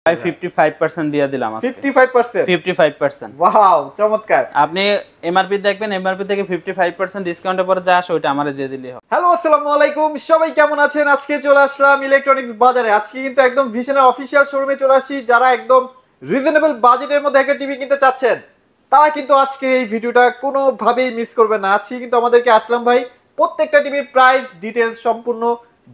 ভাই 55% দিয়ে দিলাম আজকে 55% 55%। ওয়াও চমৎকার। আপনি এমআরপি দেখবেন, এমআরপি থেকে 55% ডিসকাউন্টের পরে যা আসে ওইটা আমারে দিয়ে দিলেই হবে। হ্যালো আসসালামু আলাইকুম, সবাই কেমন আছেন? আজকে চলে আসলাম ইলেকট্রনিক্স বাজারে। আজকে কিন্তু একদম ভিশনের অফিসিয়াল শোরুমে চলে আসছি। যারা একদম রিজনেবল বাজেটের মধ্যে একটা টিভি কিনতে চাচ্ছেন তারা কিন্তু আজকে এই ভিডিওটা কোনোভাবেই মিস করবেন না। আজকে কিন্তু আমাদেরকে আসলাম ভাই প্রত্যেকটা টিভির প্রাইস ডিটেলস সম্পূর্ণ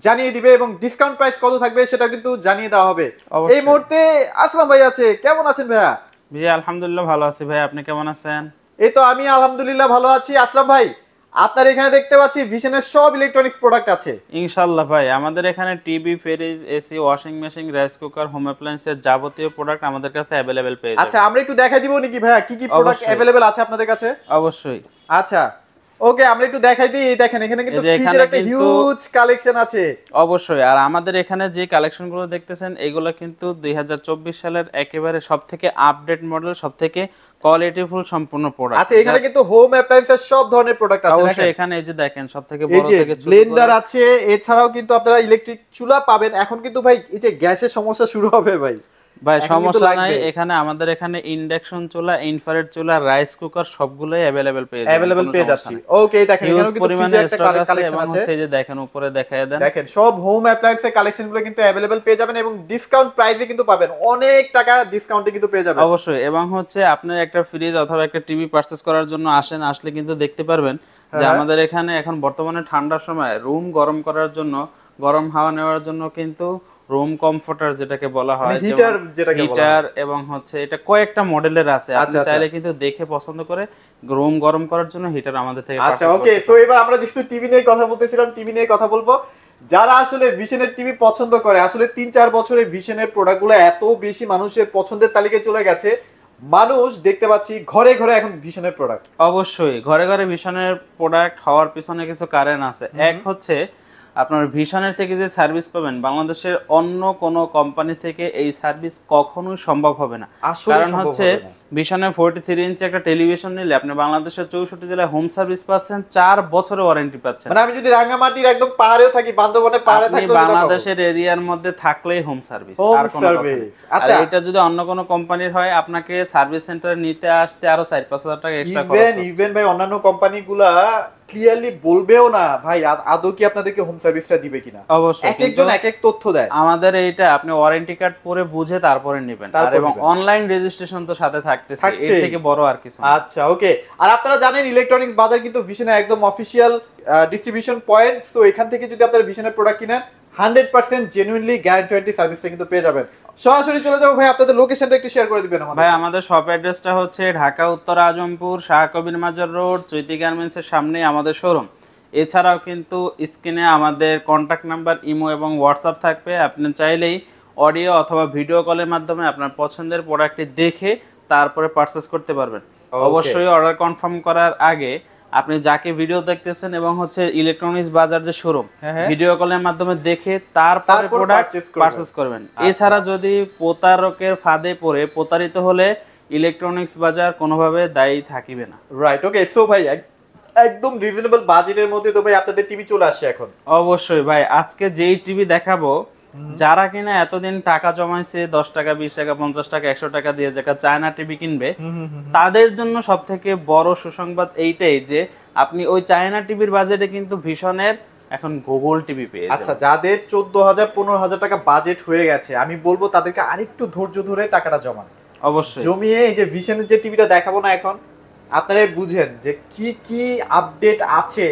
জানিয়ে দিবে এবং ডিসকাউন্ট প্রাইস কত থাকবে সেটা কিন্তু জানিয়ে দেওয়া হবে। এই মুহূর্তে আসলাম ভাই আছে, কেমন আছেন ভাইয়া? জি আলহামদুলিল্লাহ ভালো আছি ভাই, আপনি কেমন আছেন? এই তো আমি আলহামদুলিল্লাহ ভালো আছি। আসলাম ভাই আপনার এখানে দেখতে পাচ্ছি ভিশনের সব ইলেকট্রনিক্স প্রোডাক্ট আছে। ইনশাআল্লাহ ভাই, আমাদের এখানে TV, fridge, AC, washing machine, rice cooker, home অ্যাপ্লায়েন্সের যাবতীয় প্রোডাক্ট আমাদের কাছে अवेलेबल পেয়ে যাবেন। আচ্ছা আমরা একটু দেখাই দিব নাকি ভাইয়া কি কি প্রোডাক্ট अवेलेबल আছে আপনাদের কাছে? অবশ্যই। আচ্ছা ওকে, আমরা একটু দেখাই দিই। এই দেখেন এখানে কিন্তু ফ্রিজের একটা হিউজ কালেকশন আছে। অবশ্যই। আর আমাদের এখানে যে কালেকশনগুলো দেখতেছেন এগুলো কিন্তু 2024 সালের একেবারে সবথেকে আপডেট মডেল, সবথেকে কোয়ালিটিফুল সম্পূর্ণ প্রোডাক্ট। আচ্ছা এখানে কিন্তু হোম অ্যাপ্লায়েন্সের সব ধরনের প্রোডাক্ট আছে। অবশ্যই এখানে এই যে দেখেন সবথেকে বড় থেকে ছোট ব্লেন্ডার আছে, এছাড়াও কিন্তু আপনারা ইলেকট্রিক চুলা পাবেন। এখন কিন্তু ভাই এই যে গ্যাসের সমস্যা শুরু হবে ভাই সমস্যা নাই, এখানে আমাদের এখানে ইন্ডাকশন চুলা, ইনফ্রারেড চুলা, রাইস কুকার সবগুলোই अवेलेबल পেয়ে যাচ্ছি। ওকে দেখেন এখানে কিন্তু ফ্রিজের একটা কালেকশন আছে। এই যে দেখেন উপরে দেখায় দেন, দেখেন সব হোম অ্যাপ্লায়েন্সের কালেকশনগুলো কিন্তু अवेलेबल পেয়ে যাবেন এবং ডিসকাউন্ট প্রাইসে কিন্তু পাবেন, অনেক টাকা ডিসকাউন্টে কিন্তু পেয়ে যাবেন। অবশ্যই। এবং আপনি একটা ফ্রিজ অথবা একটা টিভি পারচেজ করার জন্য আসলে কিন্তু দেখতে পারবেন যে আমাদের এখানে এখন বর্তমানে ঠান্ডার সময় রুম গরম করার জন্য, গরম হাওয়া নেওয়ার জন্য কিন্তু রুম কমফোর্টার যেটাকে বলা হয়, হিটার এবং এটা কয়েকটা মডেলের আছে। আপনি চাইলে কিন্তু দেখে পছন্দ করে রুম গরম করার জন্য হিটার আমাদের থেকে পারচেজ করতে পারেন। আচ্ছা ওকে, সো এবার আমরা যেহেতু টিভি নিয়ে কথা বলতেছিলাম, টিভি নিয়ে কথা বলবো। যারা আসলে ভিশনের টিভি পছন্দ করে, আসলে 3-4 বছরে ভিশনের প্রোডাক্টগুলো এত বেশি মানুষের পছন্দের তালিকায় চলে গেছে, মানুষ দেখতে পাচ্ছি ঘরে ঘরে এখন ভিশনের প্রোডাক্ট। অবশ্যই ঘরে ঘরে ভিশনের প্রোডাক্ট হওয়ার পিছনে কিছু কারণ আছে। এক হচ্ছে আপনার ভিশনের থেকে যে সার্ভিস পাবেন বাংলাদেশের অন্য কোনো কোম্পানি থেকে এই সার্ভিস কখনোই সম্ভব হবে না। কারণ ভিশনের 43 ইঞ্চি একটা টেলিভিশন নিলে আপনি বাংলাদেশের 64 জেলায় হোম সার্ভিস পাচ্ছেন, 4 বছরের ওয়ারেন্টি পাচ্ছেন। মানে আমি যদি রাঙ্গামাটির একদম পাহাড়েও থাকি, বান্দরবনে পাহাড়ে থাকি, বাংলাদেশের এরিয়ার মধ্যে থাকলেই হোম সার্ভিস, আর কোনো সার্ভিস। আচ্ছা এটা যদি অন্য কোনো কোম্পানির হয় আপনাকে সার্ভিস সেন্টারে নিতে আসতে আরো 4-5 হাজার টাকা এক্সট্রা খরচ হবে। ইভেন ভাই অন্যান্য কোম্পানিগুলা ক্লিয়ারলি বলবেও না ভাই আদৌ কি আপনাদেরকে হোম সার্ভিসটা দিবে কিনা। অবশ্যই এক একজন এক এক তথ্য দেয়। আমাদের এইটা আপনি ওয়ারেন্টি কার্ড পরে বুঝে তারপরে নেবেন, আর এবং অনলাইন রেজিস্ট্রেশন তো সাথে থাকতেছে, এর থেকে বড় আর কিছু না। আচ্ছা ওকে, আর আপনারা জানেন ইলেকট্রনিক্স বাজার কিন্তু ভিশনের একদম অফিশিয়াল ডিস্ট্রিবিউশন পয়েন্ট। সো এখান থেকে যদি আপনারা ভিশনের প্রোডাক্ট কিনেন 100% জেনুইনলি গ্যারান্টি সার্ভিসটা কিন্তু পেয়ে যাবেন। সরাসরি চলে যাবো ভাই, আপনাদের লোকেশনটা একটু শেয়ার করে দিবেন আমাদের। ভাই আমাদের শপ অ্যাড্রেসটা হচ্ছে ঢাকা উত্তর আজমপুর শাহ কবির মাজার রোড, চৈতি গার্মেন্টসের সামনে আমাদের শোরুম। এছাড়াও কিন্তু স্ক্রিনে আমাদের কন্ট্যাক্ট নাম্বার, ইমো এবং হোয়াটসঅ্যাপ থাকবে। আপনি চাইলেই অডিও অথবা ভিডিও কলের মাধ্যমে আপনার পছন্দের প্রোডাক্টটি দেখে তারপরে পারচেজ করতে পারবেন। অবশ্যই অর্ডার কনফার্ম করার আগে আপনি যাকে ভিডিও দেখতেছেন এবং ইলেকট্রনিক্স বাজার যে শোরুম, ভিডিও কলের মাধ্যমে দেখে তারপরে প্রোডাক্ট পারচেজ করবেন। এছাড়া যদি প্রতারকের ফাঁদে পড়ে প্রতারিত হলে ইলেকট্রনিক্স বাজার কোনোভাবে দায়ী থাকিবে না। রাইট ওকে, সো ভাই একদম রিজনেবল বাজেটের মধ্যে তো ভাই আপনাদের টিভি চলে আসছে এখন। অবশ্যই ভাই, আজকে যেই টিভি দেখাবো যারা কিনা এতদিন টাকা জমাইছে 10 টাকা, 20 টাকা, 50 টাকা, 100 টাকা দিয়ে যারা চায়না টিভি কিনবে তাদের জন্য সবথেকে বড় সুসংবাদ এইটাই যে আপনি ওই চায়না টিভির বাজেটে কিন্তু ভিশনের এখন গুগল টিভি পেয়ে যাবেন। আচ্ছা যাদের 14,000-15,000 টাকা বাজেট হয়ে গেছে, আমি বলবো তাদেরকে আরেকটু ধৈর্য ধরে টাকাটা জমান। অবশ্যই জমিয়ে এই যে ভিশনের যে টিভিটা দেখাবো না এখন, আপনারাই বুঝেন যে কি কি আপডেট আছে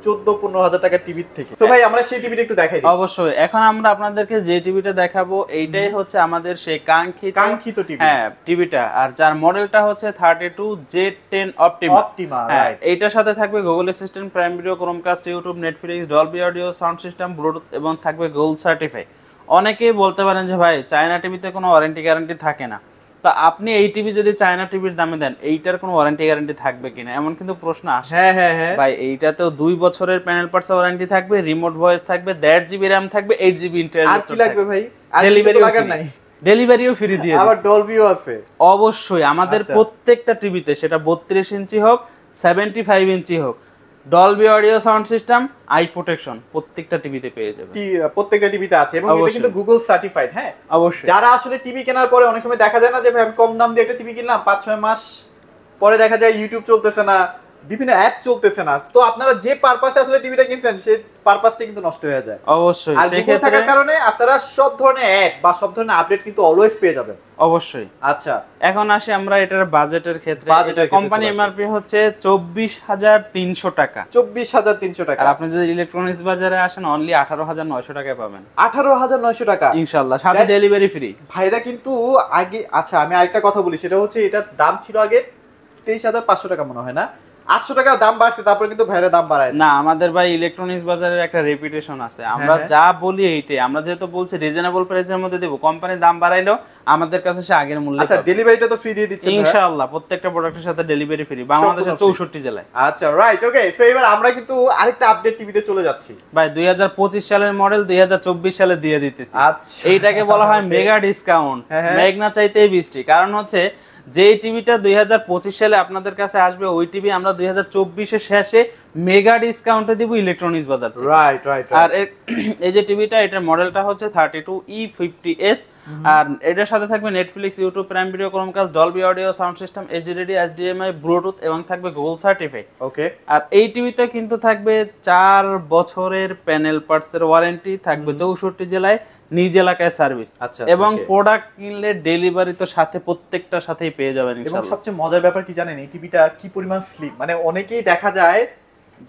14-15,000 টাকা টিভির থেকে। তো ভাই আমরা সেই টিভিটা একটু দেখাই দিই। অবশ্যই এখন আমরা আপনাদেরকে যে টিভিটা দেখাবো এইটাই হচ্ছে আমাদের সেই কাঙ্ক্ষিত টিভি। হ্যাঁ টিভিটা, আর যার মডেলটা হচ্ছে 32Z10 অপটিমা। হ্যাঁ এইটার সাথে থাকবে Google assistant, prime video, Chromecast, YouTube, Netflix, Dolby audio, sound system, Bluetooth এবং থাকবে গোল্ড সার্টিফাই। অনেকেই বলতে পারেন যে ভাই চায়না টিভিতে কোনো ওয়ারেন্টি গ্যারান্টি থাকে না, তো আপনি এই টিভি যদি চায়না টিভির দামে দেন এইটার কোনো ওয়ারেন্টি গ্যারান্টি থাকবে কিনা এমন কিন্তু প্রশ্ন আসে। হ্যাঁ ভাই এইটাতেও 2 বছরের প্যানেল পার্টস ওয়ারেন্টি থাকবে, রিমোট ভয়েস থাকবে, 1.5 GB RAM থাকবে, 8 GB ইন্টারনাল। আর কি লাগবে ভাই? আর কিছু লাগার নাই, ডেলিভারিও ফ্রি দিয়ে দিচ্ছি, আবার ডলবিও আছে। অবশ্যই আমাদের প্রত্যেকটা টিভিতে সেটা 32 ইঞ্চি হোক, 75 ইঞ্চি হোক, Dolby audio sound system, I protection প্রত্যেকটা টিভিতে পেয়ে যাবেন। প্রত্যেকটা টিভিতে আছে এবং এটা অবশ্যই। কিন্তু গুগল সার্টিফাইড। হ্যাঁ, অবশ্যই। যারা আসলে টিভি কেনার পরে অনেক সময় দেখা যায় না যে ভাই আমি কম দাম দিয়ে একটা টিভি কিনলাম, 5-6 মাস পরে দেখা যায় ইউটিউব চলতেছে না, বিভিন্ন অ্যাপ চলতেছে না, তো আপনারা যে পারপাসে আসলে টিভিটা কিনছেন সেই পারপাসটা কিন্তু নষ্ট হয়ে যায়। অবশ্যই। আর সেই গুগল ক্ষেত্রে থাকার কারণে আপনারা সব ধরনের অ্যাপ বা সব ধরনের আপডেট কিন্তু অলওয়েজ পেয়ে যাবেন। অবশ্যই। আচ্ছা, এখন আসি আমরা এটার বাজেটের ক্ষেত্রে। বাজেটের ক্ষেত্রে কোম্পানি চলে আসি। এমআরপি হচ্ছে 24,300 টাকা। 24,300 টাকা। আর আপনি যদি ইলেকট্রনিক্স বাজারে আসেন অনলি 18,900 টাকায় পাবেন 18,900 টাকা ইনশাআল্লাহ, সাথে That- ডেলিভারি ফ্রি। ভাইরা কিন্তু আগে, আচ্ছা আমি আরেকটা কথা বলি, সেটা হচ্ছে এটার দাম ছিল আগে 23,500 টাকা মনে হয় না, 800 টাকা দাম বাড়ছে, তারপরে কিন্তু ভাইরা দাম বাড়ায় না। না, আমাদের ভাই ইলেকট্রনিক্স বাজারের একটা রেপুটেশন আছে, আমরা হ্যাঁ। যা বলি এইটাই। আমরা যেহেতু বলছি রিজনেবল প্রাইসের মধ্যে দেব, কোম্পানি দাম বাড়াইলেও আমাদের কাছে সে আগের মূল্যে আচ্ছা, পাবে। ডেলিভারিটা তো ফ্রি দিয়ে দিচ্ছেন ভাইয়া? ইনশাআল্লাহ প্রত্যেকটা প্রোডাক্টের সাথে ডেলিভারি ফ্রি, বাংলাদেশের 64 জেলায়। আচ্ছা, রাইট, ওকে। সো এবার আমরা কিন্তু আরেকটা আপডেট টিভিতে চলে যাচ্ছি। ভাই 2025 সালের মডেল 2024 সালে দিয়ে দিতেছি। আচ্ছা, এইটাকে বলা হয় Okay. Mega discount. হ্যাঁ, হ্যাঁ। মেঘনা চাইতেই বৃষ্টি। কারণ হচ্ছে যে টিভিটা 2025 সালে আপনাদের কাছে আসবে, ওই টিভি আমরা 2024 শেষে মেগা ডিসকাউন্টে দিব ইলেকট্রনিক্স বাজার থেকে। Right, right. আর এই যে টিভিটা, এটার মডেলটা হচ্ছে 32E50s। আর এটার সাথে থাকবে Netflix, YouTube, prime video, Chromecast, Dolby audio sound system, HD ready, HDMI, Bluetooth এবং থাকবে গুগল সার্টিফাইড। ওকে। আর এই টিভিতে কিন্তু থাকবে 4 বছরের প্যানেল পার্টসের ওয়ারেন্টি, থাকবে 64 জেলায় নিজ এলাকায় সার্ভিস। আচ্ছা, এবং okay. প্রোডাক্ট কিনলে ডেলিভারি তো সাথে প্রত্যেকটার সাথেই পেয়ে যাবেন এবং ইনশাআল্লাহ। সবচেয়ে মজার ব্যাপার কি জানেন, এই টিভিটা কি পরিমাণ স্লিম, মানে অনেকেই দেখা যায়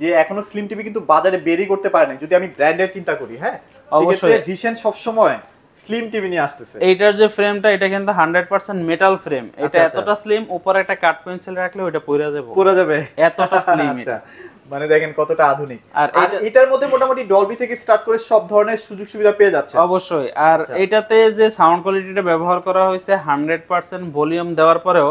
যে এখনো স্লিম টিভি কিন্তু বাজারে বেরই করতে পারে না, যদি আমি ব্র্যান্ডের চিন্তা করি। হ্যাঁ, অবশ্যই। অবশ্যই ভিশন সব সময় স্লিম টিভি নিয়ে আসতেছে। এইটার যে ফ্রেমটা, এটা কিন্তু 100% মেটাল ফ্রেম। এটা আচ্ছা, আচ্ছা। এতটা স্লিম, উপরে একটা কাট পেন্সিল রাখলে ওটা পড়ে যাবে, পুরো যাবে, এতটা স্লিম আচ্ছা, এটা। মানে দেখেন কতটা আধুনিক। আর আর এটার মধ্যে মোটামুটি ডলবি থেকে স্টার্ট করে সব ধরনের সুযোগ সুবিধা পেয়ে যাচ্ছে। অবশ্যই। আর আচ্ছা। এটাতে যে সাউন্ড কোয়ালিটিটা ব্যবহার করা হয়েছে, 100% ভলিউম দেওয়ার পরেও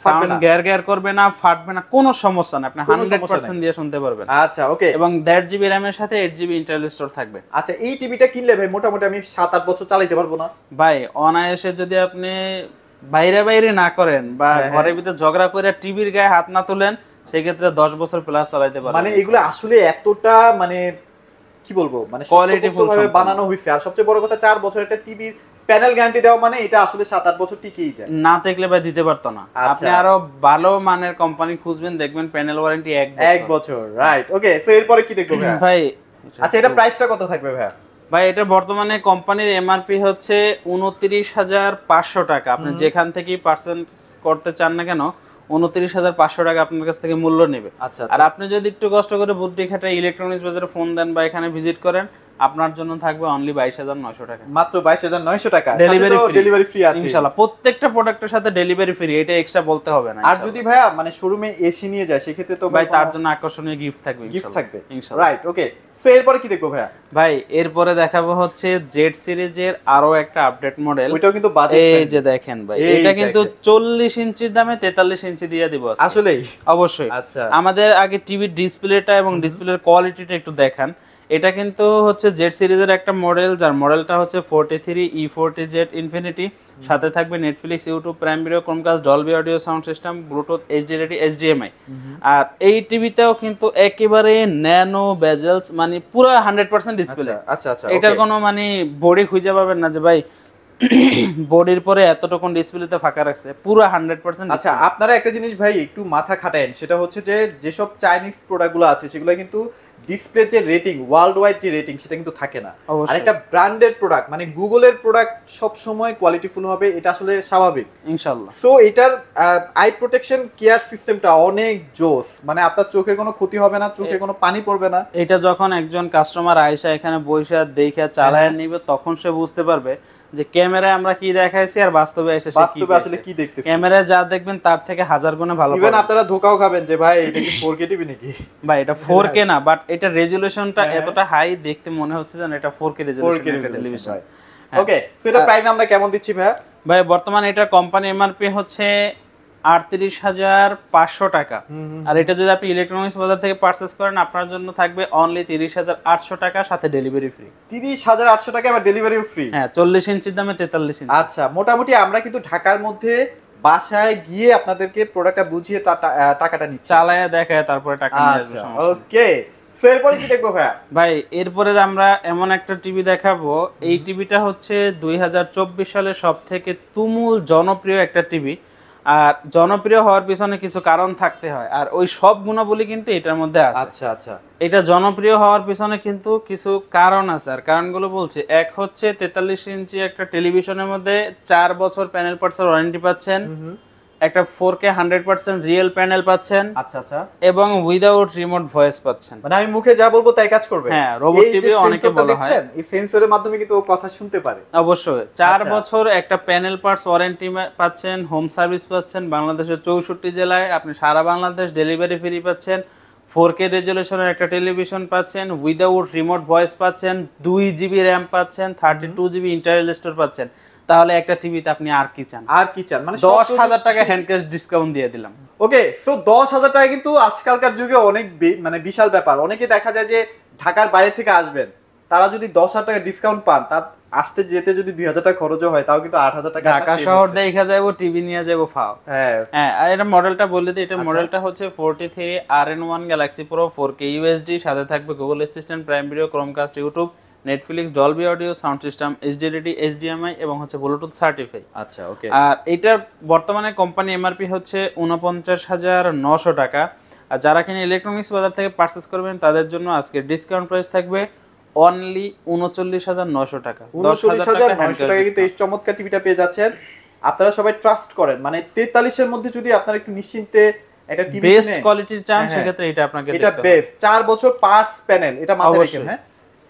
সাউন্ড না। গ্যার গ্যার করবে না, ফাটবে না, কোনো সমস্যা না, আপনি কোনো সমস্যা 100% দিয়ে শুনতে পারবেন। আচ্ছা, ওকে। এবং 1.5 জিবি র্যামের সাথে 8 জিবি ইন্টারনাল স্টোর থাকবে। আচ্ছা, এই টিভিটা কিনলে ভাই মোটামুটি আমি 7-8 বছর চালাইতে পারবো না? ভাই অনায়াসে যদি আপনি বাইরে বাইরে না করেন বা হ্যাঁ, ঘরের ভিতরে ঝগড়া করে টিভির গায়ে হাত না তুলেন, সেই ক্ষেত্রে 10 বছর প্লাস চালাতে পারবেন। মানে এগুলো আসলে এতটা মানে কি বলবো, মানে Quality full ভাবে সম্পন্ন। বানানো হয়েছে। আর সবচেয়ে বড় কথা, 4 বছর একটা টিভির প্যানেল গ্যারান্টি দেওয়া, মানে এটা আসলে 7-8 বছর টিকেই যায়। না থাকলে ভাই দিতে পারতো না। আচ্ছা। আপনি আরো ভালো মানের কোম্পানি খুঁজবেন, দেখবেন প্যানেল ওয়ারেন্টি 1 1 বছর, রাইট, ওকে। সো এরপরে কি দেখবো ভাইয়া? ভাই আচ্ছা, এটা প্রাইসটা কত থাকবে ভাইয়া? ভাই এটা বর্তমানে কোম্পানির এমআরপি হচ্ছে 29,500 টাকা। আপনি যেখান থেকেই পার্সেন্ট করতে চান না কেন, 29,500 টাকা আপনার কাছ থেকে মূল্য নেবে। আচ্ছা, আর আপনি যদি একটু কষ্ট করে বুদ্ধি খাটায় ইলেকট্রনিক্স বাজারে ফোন দেন বা এখানে ভিজিট করেন, আপনার জন্য থাকবে অনলি 22,900 টাকা। মাত্র 22,900 টাকা, ডেলিভারি ফ্রি, ডেলিভারি ফ্রি আছে ইনশাআল্লাহ। প্রত্যেকটা প্রোডাক্টের সাথে ডেলিভারি ফ্রি, এটা এক্সট্রা বলতে হবে না। আর যদি ভাইয়া মানে শোরুমে এসি নিয়ে যায়, সেক্ষেত্রে তো ভাই তার জন্য আকর্ষণীয় গিফট থাকবে, গিফট থাকবে, ইনশাআল্লাহ। রাইট, ওকে। সো এরপরে কি দেখবো ভাইয়া? ভাই এরপরে দেখাবো হচ্ছে জেড সিরিজের আরো একটা আপডেট মডেল। ওইটাও কিন্তু বাজেট এই ফ্রেন্ডলি। যে দেখেন ভাই, এই এটা কিন্তু দেখেন। 40 ইঞ্চির দামে 43 ইঞ্চি দিয়ে দিব আজকে। আসলেই? অবশ্যই। আচ্ছা। আমাদের আগে টিভির ডিসপ্লেটা এবং ডিসপ্লের কোয়ালিটিটা একটু দেখান। এটা কিন্তু হচ্ছে জেড সিরিজের একটা মডেল, যার মডেলটা হচ্ছে 43E40Z ইনফিনিটি। সাথে থাকবে Netflix, YouTube, prime video, Chromecast, Dolby audio sound system, Bluetooth, HD ready, HDMI। আর এই টিভিতেও কিন্তু একেবারে ন্যানো বেজেলস, মানে পুরো 100% ডিসপ্লে। আচ্ছা, আচ্ছা, এটার okay। কোনো মানে বডি খুঁজে পাবেন না যে ভাই বডির পরে এতটুকু ডিসপ্লেতে ফাঁকা রাখছে, পুরো 100%। আচ্ছা, আপনারা একটা জিনিস ভাই একটু মাথা খাটায়েন, সেটা হচ্ছে যে যেসব চাইনিজ প্রোডাক্টগুলো আছে সেগুলো কিন্তু ডিসপ্লে যে রেটিং, ওয়ার্ল্ড ওয়াইড যে রেটিং, সেটা কিন্তু থাকে না। অবশ্যই। আর একটা ব্র্যান্ডেড প্রোডাক্ট মানে গুগলের প্রোডাক্ট সব সময় কোয়ালিটিফুল হবে, এটা আসলে স্বাভাবিক, ইনশাআল্লাহ। সো এটার আই প্রোটেকশন কেয়ার সিস্টেমটা অনেক জোস, মানে আপনার চোখের কোনো ক্ষতি হবে না, চোখে কোনো পানি পড়বে না। এটা যখন একজন কাস্টমার আয়সা এখানে বইসা দেখে চালায় নিবে, তখন সে বুঝতে পারবে যে ক্যামেরায় আমরা কি দেখাইছি আর বাস্তবে এসে সে কি বাস্তবে আসলে কি দেখতেছি। ক্যামেরায় যা দেখবেন তার থেকে 1000 গুণে ভালো ইভেন পাবেন। আপনারা ধোকাও খাবেন যে ভাই এটা কি 4K টিভি নাকি। ভাই এটা 4K না, বাট এটা রেজুলেশনটা হ্যাঁ। এতটা হাই, দেখতে মনে হচ্ছে যেন এটা 4K 4K রেজুলেশনের resolution, television. right. ওকে, সো এটা প্রাইস আমরা কেমন দিচ্ছি ভাইয়া? ভাই বর্তমানে এটা কোম্পানি এমআরপি হচ্ছে 38,500 টাকা। আর এটা যদি আপনি ইলেকট্রনিক্স বাজার থেকে পারচেজ করেন, আপনার জন্য থাকবে অনলি 30,800 টাকা, সাথে ডেলিভারি ফ্রি। 30,800 টাকা, আবার ডেলিভারিও ফ্রি। হ্যাঁ, 40 ইঞ্চির দামে 43 ইঞ্চি। আচ্ছা, মোটামুটি আমরা কিন্তু ঢাকার মধ্যে বাসায় গিয়ে আপনাদেরকে প্রোডাক্টটা বুঝিয়ে টাকাটা নিচ্ছে। চালায়া দেখায় তারপরে টাকা নিয়ে আসবে, আচ্ছা সমস্যা নেই। ওকে, সো এরপরে কি দেখবো ভাইয়া? ভাই এরপরে আমরা এমন একটা টিভি দেখাবো, এই টিভিটা হচ্ছে 2024 সালে সব থেকে তুমুল জনপ্রিয় একটা টিভি। আর জনপ্রিয় হওয়ার পিছনে কিছু কারণ থাকতে হয়, আর ওই সব গুণাবলী কিন্তু এটার মধ্যে আছে। আচ্ছা আচ্ছা, এটা জনপ্রিয় হওয়ার পিছনে কিন্তু কিছু কারণ আছে, আর কারণগুলো বলছি। এক হচ্ছে 43 ইঞ্চি একটা টেলিভিশনের মধ্যে 4 বছর প্যানেল পার্টসের ওয়ারেন্টি পাচ্ছেন, একটা 4K 100% রিয়েল প্যানেল পাচ্ছেন, আচ্ছা আচ্ছা, এবং উইদাউট রিমোট ভয়েস পাচ্ছেন। মানে আমি মুখে যা বলবো তাই কাজ করবে। হ্যাঁ, রোবট টিভি অনেকে বলা হয়। এই সেন্সরের মাধ্যমে কিন্তু ও কথা শুনতে পারে। অবশ্যই 4 বছর একটা প্যানেল পার্টস ওয়ারেন্টি পাচ্ছেন, হোম সার্ভিস পাচ্ছেন বাংলাদেশের 64 জেলায়, আপনি সারা বাংলাদেশ ডেলিভারি ফ্রি পাচ্ছেন, 4K রেজলিউশনের একটা টেলিভিশন পাচ্ছেন, উইদাউট রিমোট ভয়েস পাচ্ছেন, 2GB র্যাম পাচ্ছেন, 32GB ইন্টারনাল স্টোর পাচ্ছেন। তাহলে একটা টিভিতে আপনি আর কি চান? আর কি চান? মানে 10,000 টাকা হ্যান্ড ক্যাশ ডিসকাউন্ট দিয়ে দিলাম। ওকে, সো 10,000 টাকা কিন্তু আজকালকার যুগে অনেক মানে বিশাল ব্যাপার। অনেকে দেখা যায় যে ঢাকার বাইরে থেকে আসবেন, তারা যদি 10,000 টাকা ডিসকাউন্ট পান, তার আসতে যেতে যদি 2,000 টাকা খরচও হয়, তাও কিন্তু 8,000 টাকা ঢাকা শহর দেখা যাবো, টিভি নিয়ে যাবো ফাও। হ্যাঁ হ্যাঁ, আর এটা মডেলটা বলে দিই, এটা মডেলটা হচ্ছে 43 RN1 Galaxy pro 4K UHD, সাথে থাকবে Google assistant, prime video, Chromecast, YouTube, Netflix, Dolby audio, sound system, HDLD, HDMI এবং হচ্ছে ব্লুটুথ সার্টিফাই। আচ্ছা ওকে, আর এটার বর্তমানে কোম্পানি এমআরপি হচ্ছে 49,900 টাকা। আর যারা কিনা ইলেকট্রনিক্স বাজার থেকে পারচেজ করবেন তাদের জন্য আজকে ডিসকাউন্ট প্রাইস থাকবে অনলি 39,900 টাকা। 39,900 টাকা কিন্তু এই চমৎকার টিভিটা পেয়ে যাচ্ছেন। আপনারা সবাই ট্রাস্ট করেন, মানে 43 এর মধ্যে যদি আপনারা একটু নিশ্চিন্তে একটা টিভি বেস্ট কোয়ালিটির চান, সেক্ষেত্রে এটা আপনাকে এটা দেখতে হবে। বেস্ট 4 বছর পার্টস প্যানেল, এটা মাথায় রেখে, অবশ্যই। হ্যাঁ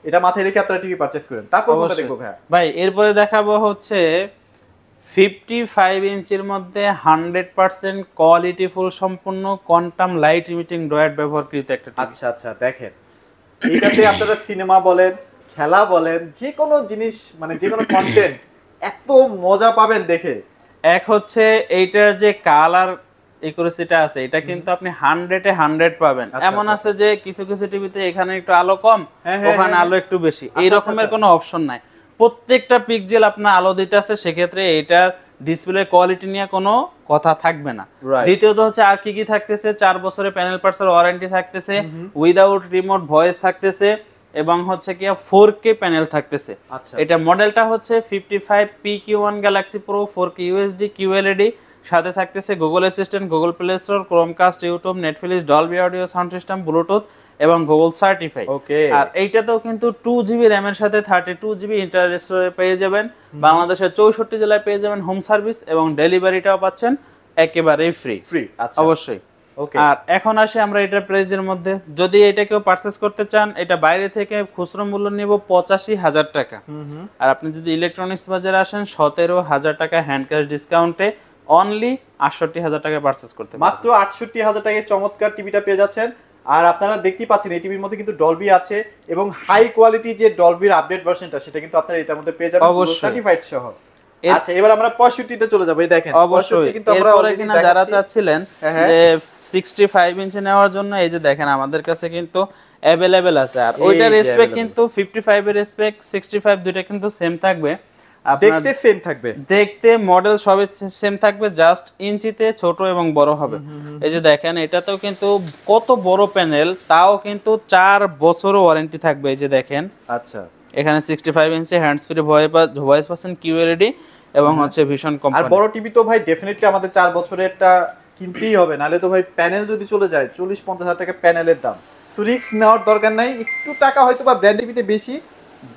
এটা মাথায় রেখে আপনারা টিভি পারচেজ করেন। তারপর কোনটা দেখবো ভাই? ভাই এরপরে দেখাবো হচ্ছে 55 ইঞ্চির মধ্যে 100% কোয়ালিটিফুল সম্পূর্ণ কোয়ান্টাম লাইট ইমিটিং ডয়েট ব্যবহারকৃত একটা টিভি। আচ্ছা আচ্ছা, দেখেন এটাতে আপনারা সিনেমা বলেন, খেলা বলেন, যে কোনো জিনিস মানে যে কোনো কন্টেন্ট এত মজা পাবেন দেখে। এক হচ্ছে এইটার যে কালার একুরেসিটা আছে, এটা কিন্তু আপনি 100-এ 100 পাবেন। এমন আছে যে কিছু কিছু টিভিতে এখানে একটু আলো কম, ওখানে আলো একটু বেশি, এই রকমের কোনো অপশন নাই। প্রত্যেকটা পিক্সেল আপনার আলো দিতে আছে, সেক্ষেত্রে এটার ডিসপ্লে কোয়ালিটি নিয়ে কোনো কথা থাকবে না। দ্বিতীয়ত হচ্ছে আর কি কি থাকতেছে, 4 বছরের প্যানেল পার্টসের ওয়ারেন্টি থাকতেছে, উইদাউট রিমোট ভয়েস থাকতেছে, এবং হচ্ছে কি 4K প্যানেল থাকতেছে। এটা মডেলটা হচ্ছে 55 PQ1 Galaxy pro 4K UHD QLED, সাথে থাকতেছে Google assistant, Google play store, Chromecast, YouTube, Netflix, Dolby audio, sound system, Bluetooth এবং গুগল সার্টিফাই। আর এইটাতেও কিন্তু 2GB র্যাম এর সাথে 32GB ইন্টারনাল স্টোরেজ পেয়ে যাবেন। বাংলাদেশের 64 জেলায় পেয়ে যাবেন হোম সার্ভিস, এবং ডেলিভারিটাও পাচ্ছেন একেবারে ফ্রি। অবশ্যই। আর এখন আসি আমরা এটার প্রাইসের মধ্যে। যদি এটা কেউ পারচেজ করতে চান, এটা বাইরে থেকে খুচরো মূল্য নিব 85,000 টাকা। আর আপনি যদি ইলেকট্রনিক্স বাজারে আসেন 17,000 টাকা হ্যান্ড ক্যাশ ডিসকাউন্টে অনলি 68,000 টাকা পারচেজ করতে পারবেন। মাত্র 68,000 টাকায় চমৎকার টিভিটা পেয়ে যাচ্ছেন। আর আপনারা দেখতেই পাচ্ছেন এই টিভির মধ্যে কিন্তু ডলবি আছে, এবং হাই কোয়ালিটি যে ডলবির আপডেট ভার্সনটা, সেটা কিন্তু আপনারা এটার মধ্যে পেয়ে যাবেন সার্টিফাইড সহ। আচ্ছা, এবার আমরা 65 তে চলে যাব। এই দেখেন 65 কিন্তু আমরা অলরেডি কিনা যারা চাচ্ছিলেন যে 65 ইঞ্চি নেওয়ার জন্য, এই যে দেখেন আমাদের কাছে কিন্তু अवेलेबल আছে। আর ওইটার স্পেক কিন্তু 55 এর স্পেক 65 দুইটা কিন্তু সেম থাকবে, দেখতে সেম থাকবে, দেখতে মডেল সবই সেম থাকবে, জাস্ট ইঞ্চিতে ছোট এবং বড় হবে। এই যে দেখেন এটাতেও কিন্তু কত বড় প্যানেল, তাও কিন্তু 4 বছর ওয়ারেন্টি থাকবে। এই যে দেখেন, আচ্ছা এখানে 65 ইঞ্চি হ্যান্ডস ফ্রি ভয়েস পাচ্ছেন QLED এবং হচ্ছে ভিশন কোম্পানি। আর বড় টিভি তো ভাই ডেফিনেটলি আমাদের 4 বছরেরটা কিনতেই হবে, নালে তো ভাই প্যানেল যদি চলে যায় 40-50,000 টাকা প্যানেলের দাম। সো রিস্ক নেওয়ার দরকার নাই, একটু টাকা হয়তো বা ব্র্যান্ড টিভিতে বেশি,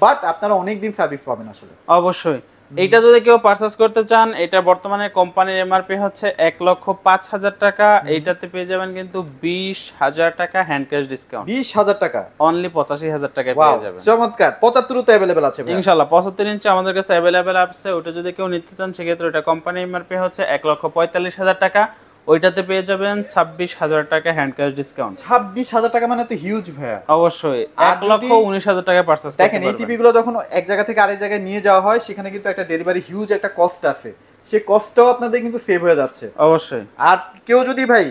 বাট আপনারা অনেক দিন সার্ভিস পাবেন আসলে। অবশ্যই। এইটা যদি কেউ পারচেজ করতে চান, এটা বর্তমানে কোম্পানির এমআরপি হচ্ছে 1,05,000 টাকা। এইটাতে পেয়ে যাবেন কিন্তু 20,000 টাকা হ্যান্ড ক্যাশ ডিসকাউন্ট। 20,000 টাকা অনলি 85,000 টাকায় পেয়ে যাবেন। চমৎকার। 75 তো अवेलेबल আছে ভাই ইনশাআল্লাহ। 75 ইঞ্চি আমাদের কাছে अवेलेबल আছে। ওটা যদি কেউ নিতে চান, সেক্ষেত্রে ওটা কোম্পানির এমআরপি হচ্ছে 1,45,000 টাকা। ওইটাতে পেয়ে যাবেন 26,000 টাকা হ্যান্ড ক্যাশ ডিসকাউন্ট। 26,000 টাকা মানে তো হিউজ ভাইয়া। অবশ্যই 1,19,000 টাকা পারচেজ করতে দেখেন এই টিভি গুলো যখন এক জায়গা থেকে আরেক জায়গায় নিয়ে যাওয়া হয়, সেখানে কিন্তু একটা ডেলিভারি হিউজ একটা কস্ট আছে, সেই কস্টটাও আপনাদের কিন্তু সেভ হয়ে যাচ্ছে। অবশ্যই। আর কেউ যদি ভাই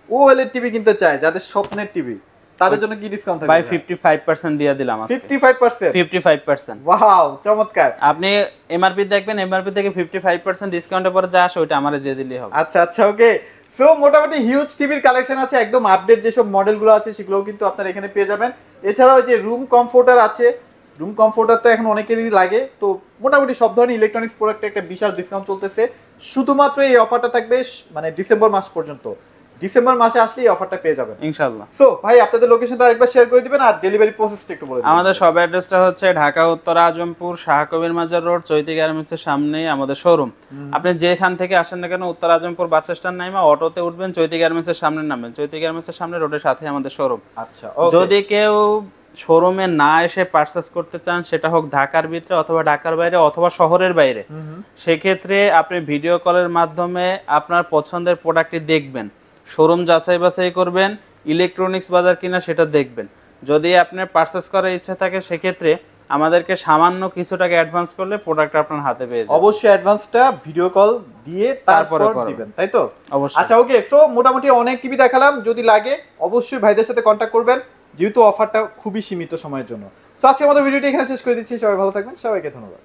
OLED টিভি কিনতে চায়, যাদের স্বপ্নের টিভি, তাদের জন্য কি ডিসকাউন্ট থাকবে ভাই 55% দিয়ে দিলাম আজকে 55%? 55%। ওয়াও, চমৎকার। আপনি এমআরপি দেখবেন, এমআরপি থেকে 55% ডিসকাউন্টের পরে যা আসে ওইটা আমারে দিয়ে দিলেই হবে। আচ্ছা আচ্ছা, ওকে। সো মোটামুটি হিউজ টিভির কালেকশন আছে, একদম আপডেট যেসব মডেলগুলো আছে সেগুলোও কিন্তু আপনারা এখানে পেয়ে যাবেন। এছাড়াও যে রুম কমফোর্টার আছে, রুম কমফোর্টার তো এখন অনেকেরই লাগে, তো মোটামুটি সব ধরনের ইলেকট্রনিক্স প্রোডাক্টে একটা বিশাল ডিসকাউন্ট চলতেছে। শুধুমাত্র এই অফারটা থাকবে মানে ডিসেম্বর মাস পর্যন্ত। ডিসেম্বর মাসে আসলে এই অফারটা পেয়ে যাবেন ইনশাআল্লাহ। সো ভাই আপনাদের লোকেশনটা আরেকবার শেয়ার করে দিবেন আর ডেলিভারি প্রসেসটা একটু বলে দিবেন। আমাদের সব অ্যাড্রেসটা হচ্ছে ঢাকা উত্তর আজমপুর শাহ কবির মাজার রোড, চৈতি গার্মেন্টসের সামনেই আমাদের শোরুম। আপনি যেখান থেকে আসেন না কেন উত্তর আজমপুর বাস স্ট্যান্ড নাইমা অটোতে উঠবেন, চৈতি গার্মেন্টসের সামনে নামবেন, চৈতি গার্মেন্টসের সামনে রোডের সাথে আমাদের শোরুম। আচ্ছা, যদি কেউ শোরুমে না এসে পারচেস করতে চান, সেটা হোক ঢাকার ভিতরে অথবা ঢাকার বাইরে অথবা শহরের বাইরে, সেক্ষেত্রে আপনি ভিডিও কলের মাধ্যমে আপনার পছন্দের প্রোডাক্টটি দেখবেন, শোরুম যাচাই বাছাই করবেন, ইলেকট্রনিক্স বাজার কিনা সেটা দেখবেন। যদি আপনার পারচেস করার ইচ্ছা থাকে সেক্ষেত্রে আমাদেরকে সামান্য কিছু টাকা অ্যাডভান্স করলে প্রোডাক্ট আপনার হাতে পেয়ে যাবেন। অবশ্যই অ্যাডভান্সটা ভিডিও কল দিয়ে তারপরে দিবেন, তাই তো? অবশ্যই। আচ্ছা, ওকে। সো মোটামুটি অনেক টিভি দেখালাম, যদি লাগে অবশ্যই ভাইদের সাথে কন্ট্যাক্ট করবেন, যেহেতু অফারটা খুবই সীমিত সময়ের জন্য। তো আজকে আমাদের ভিডিওটি এখানে শেষ করে দিচ্ছি। সবাই ভালো থাকবেন, সবাইকে ধন্যবাদ।